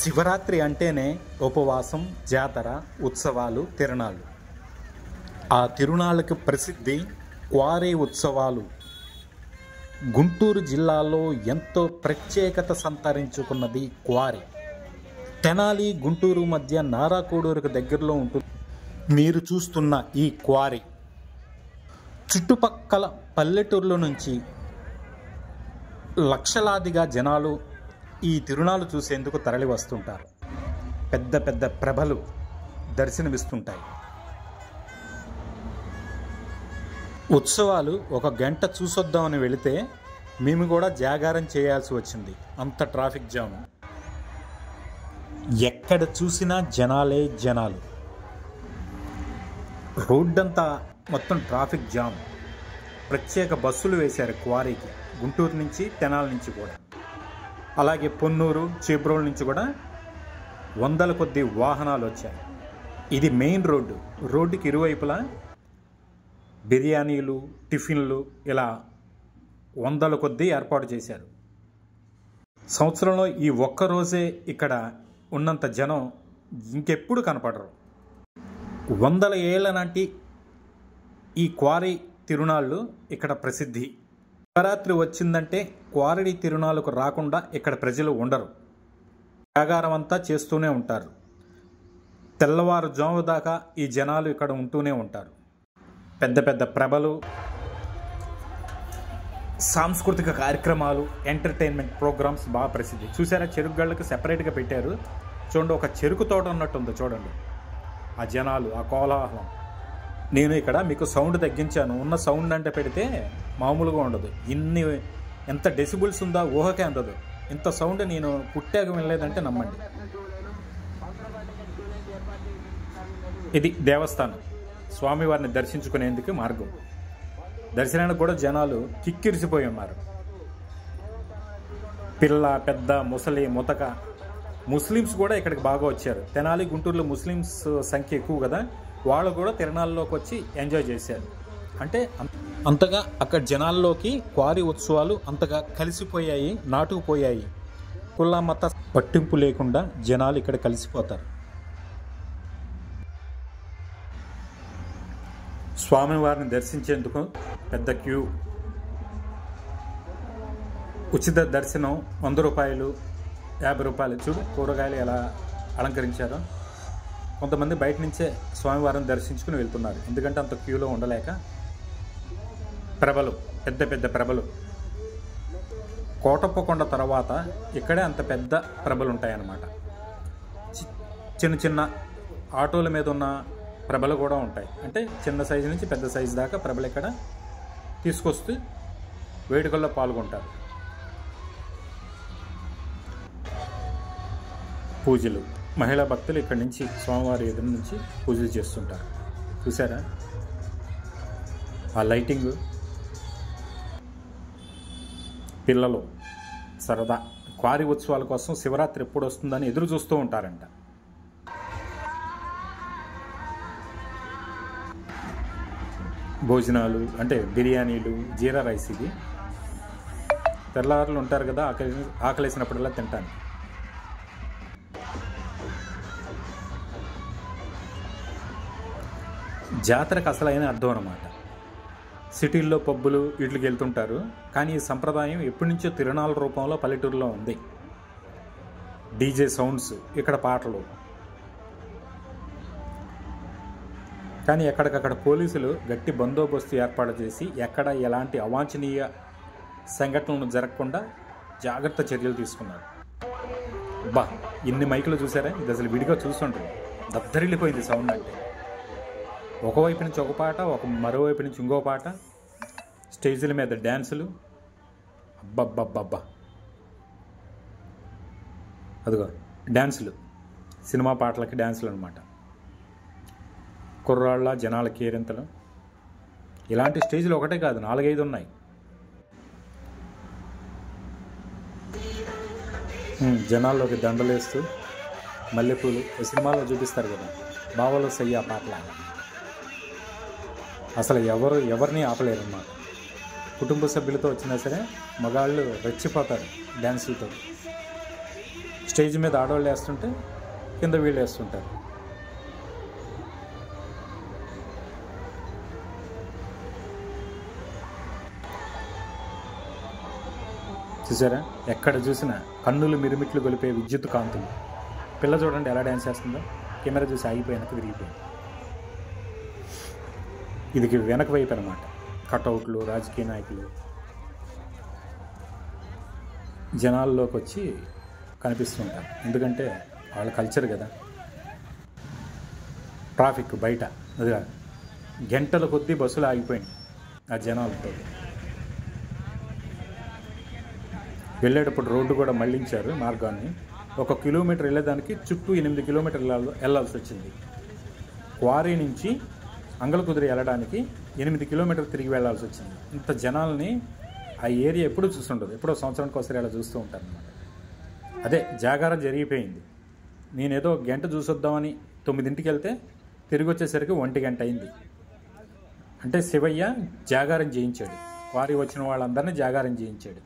శివరాత్రి అంటేనే ఉపవాసం, జాతర, ఉత్సవాలు, తిరునాళ్ళు. ఆ తిరునాళ్ళకి ప్రసిద్ధి క్వారీ ఉత్సవాలు. గుంటూరు జిల్లాలో ఎంతో ప్రత్యేకత సంతరించుకున్నది క్వారీ. తెనాలి, గుంటూరు మధ్య నారాకోడూరుకు దగ్గరలో ఉంటుంది మీరు చూస్తున్న ఈ క్వారీ. చుట్టుపక్కల పల్లెటూర్ల నుంచి లక్షలాదిగా జనాలు ఈ తిరునాళ్ళు చూసేందుకు తరలి వస్తుంటారు. పెద్ద పెద్ద ప్రభలు దర్శనమిస్తుంటాయి. ఉత్సవాలు ఒక గంట చూసొద్దామని వెళితే మేము కూడా జాగారం చేయాల్సి వచ్చింది. అంత ట్రాఫిక్ జామ్. ఎక్కడ చూసినా జనాలే జనాలు. రోడ్డంతా మొత్తం ట్రాఫిక్ జామ్. ప్రత్యేక బస్సులు వేశారు క్వారీకి, గుంటూరు నుంచి, తెనాల నుంచి కూడా. అలాగే పొన్నూరు, చేబ్రోల్ నుంచి కూడా వందల కొద్ది వాహనాలు వచ్చాయి. ఇది మెయిన్ రోడ్డు. రోడ్డుకి ఇరువైపులా బిర్యానీలు, టిఫిన్లు ఇలా వందల కొద్ది ఏర్పాటు చేశారు. సంవత్సరంలో ఈ ఒక్కరోజే ఇక్కడ ఉన్నంత జనం ఇంకెప్పుడు కనపడరు. వందల ఏళ్ల నాటి ఈ క్వారీ తిరునాళ్ళు ఇక్కడ ప్రసిద్ధి. శివరాత్రి వచ్చిందంటే క్వారీ తిరునాళ్ళకు రాకుండా ఇక్కడ ప్రజలు ఉండరు. జాగారం అంతా చేస్తూనే ఉంటారు. తెల్లవారుజాము దాకా ఈ జనాలు ఇక్కడ ఉంటూనే ఉంటారు. పెద్ద పెద్ద ప్రభలు, సాంస్కృతిక కార్యక్రమాలు, ఎంటర్టైన్మెంట్ ప్రోగ్రామ్స్ బాగా ప్రసిద్ధి. చూసారా, చెరుకు గళ్ళకి సెపరేట్గా పెట్టారు. చూడండి, ఒక చెరుకు తోట ఉన్నట్టుంది. చూడండి ఆ జనాలు, ఆ కోలాహలం. నేను ఇక్కడ మీకు సౌండ్ తగ్గించాను. ఉన్న సౌండ్ అంటే పెడితే మామూలుగా ఉండదు. ఎంత డెసిబుల్స్ ఉందా ఊహకే అందదు. ఇంత సౌండ్ నేను పుట్టాక వినలేదంటే నమ్మండి. ఇది దేవస్థానం. స్వామివారిని దర్శించుకునేందుకు మార్గం. దర్శనానికి కూడా జనాలు కిక్కిరిసిపోయి ఉన్నారు. పిల్ల, పెద్ద, ముసలి, ముతక. ముస్లిమ్స్ కూడా ఇక్కడికి బాగా వచ్చారు. తెనాలి, గుంటూరులో ముస్లిమ్స్ సంఖ్య ఎక్కువ కదా, వాళ్ళు కూడా తిరునాళ్ళలోకి వచ్చి ఎంజాయ్ చేశారు. అంటే అంతగా అక్కడ జనాల్లోకి క్వారీ ఉత్సవాలు అంతగా కలిసిపోయాయి, నాటుకుపోయాయి. కుల మత పట్టింపు లేకుండా జనాలు ఇక్కడ కలిసిపోతారు. స్వామివారిని దర్శించేందుకు పెద్ద క్యూ. ఉచిత దర్శనం 100 రూపాయలు, 50 రూపాయలు. చూడు కూరగాయలు ఎలా అలంకరించారో. కొంతమంది బయట నుంచే స్వామివారిని దర్శించుకుని వెళ్తున్నారు, ఎందుకంటే అంత క్యూలో ఉండలేక. ప్రభలు, పెద్ద పెద్ద ప్రభలు. కోటప్పకొండ తర్వాత ఇక్కడే అంత పెద్ద ప్రభలు ఉంటాయన్నమాట. చిన్న చిన్న ఆటోల మీద ఉన్న ప్రభలు కూడా ఉంటాయి. అంటే చిన్న సైజు నుంచి పెద్ద సైజు దాకా ప్రభలు ఇక్కడ తీసుకొస్తూ వేడుకల్లో పాల్గొంటారు. పూజలు, మహిళా భక్తులు ఇక్కడి నుంచి స్వామివారి ఎదురు నుంచి పూజలు చేస్తుంటారు. చూసారా ఆ లైటింగ్. పిల్లలు సరదా క్వారీ ఉత్సవాల కోసం శివరాత్రి ఎప్పుడు వస్తుందని ఎదురు చూస్తూ ఉంటారంట. భోజనాలు అంటే బిర్యానీలు, జీరా రైస్. ఇది తెల్లవారులు ఉంటారు కదా, ఆకలేసినప్పుడల్లా తింటాను. జాతరకు అసలైన అర్థం అన్నమాట. సిటీల్లో పబ్బులు వీటికి వెళ్తుంటారు, కానీ ఈ సంప్రదాయం ఎప్పటి నుంచో తిరునాళ్ళ రూపంలో పల్లెటూరులో ఉంది. డీజే సౌండ్స్, ఇక్కడ పాటలు. కానీ ఎక్కడికక్కడ పోలీసులు గట్టి బందోబస్తు ఏర్పాటు చేసి ఎక్కడ ఎలాంటి అవాంఛనీయ సంఘటనలు జరగకుండా జాగ్రత్త చర్యలు తీసుకున్నారు. బా, ఇన్ని మైకులు చూసారా? ఇది అసలు విడిగా చూస్తుంటారు. దద్దరిల్లిపోయింది సౌండ్ అంటే. ఒకవైపు నుంచి ఒక పాట, మరోవైపు నుంచి ఇంకో పాట. స్టేజీల మీద డ్యాన్సులు. అబ్బబ్బబ్బబ్బా, అదిగో డ్యాన్సులు, సినిమా పాటలకి డ్యాన్సులు అనమాట. కుర్రాళ్ళ జనాల కేరింతలు. ఇలాంటి స్టేజీలు ఒకటే కాదు, 4-5 ఉన్నాయి. జనాల్లోకి దండలేస్తూ మల్లెపూలు. సినిమాలో చూపిస్తారు కదా, బావలో సయ్యా పాటల. అసలు ఎవరిని ఆపలేరు అన్నమాట. కుటుంబ సభ్యులతో వచ్చినా సరే మగాళ్ళు రెచ్చిపోతారు డ్యాన్సులతో. స్టేజ్ మీద ఆడవాళ్ళు వేస్తుంటే కింద వీళ్ళు వేస్తుంటారు. చూసారా, ఎక్కడ చూసినా కన్నులు మిరుమిట్లు గొలిపే విద్యుత్ కాంతులు. పిల్ల చూడండి ఎలా డ్యాన్స్ చేస్తుందో, కెమెరా చూసి ఆగిపోయి వెనక్కి తిరిగిపోయింది. ఇది వెనక వైపు అనమాట. కటౌట్లు, రాజకీయ నాయకులు జనాల్లోకి వచ్చి కనిపిస్తుంటారు. ఎందుకంటే వాళ్ళ కల్చర్ కదా. ట్రాఫిక్ బయట అది గంటల కొద్దీ బస్సులు ఆగిపోయింది ఆ జనాలతో. వెళ్ళేటప్పుడు రోడ్డు కూడా మళ్లించారు మార్గాన్ని. 1 కిలోమీటర్ వెళ్ళేదానికి చుట్టూ 8 కిలోమీటర్లు వెళ్ళాల్సి వచ్చింది. క్వారీ నుంచి అంగలకుదురు వెళ్ళడానికి 8 కిలోమీటర్లు తిరిగి వెళ్ళాల్సి వచ్చింది. ఇంత జనాల్ని ఆ ఏరియా ఎప్పుడూ చూస్తుండదు. ఎప్పుడో సంవత్సరానికి ఒకసారి అలా చూస్తూ ఉంటాను అనమాట. అదే జాగారం జరిగిపోయింది. నేనేదో గంట చూసొద్దామని 9ంటికి వెళ్తే తిరిగి వచ్చేసరికి 1 గంట అయింది. అంటే శివయ్య జాగారం చేయించాడు. క్వారీ వచ్చిన వాళ్ళందరినీ జాగారం చేయించాడు.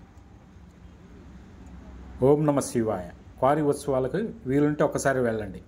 ఓం నమ శివాయ. క్వారీ ఉత్సవాలకు వీలుంటే ఒక్కసారి వెళ్ళండి.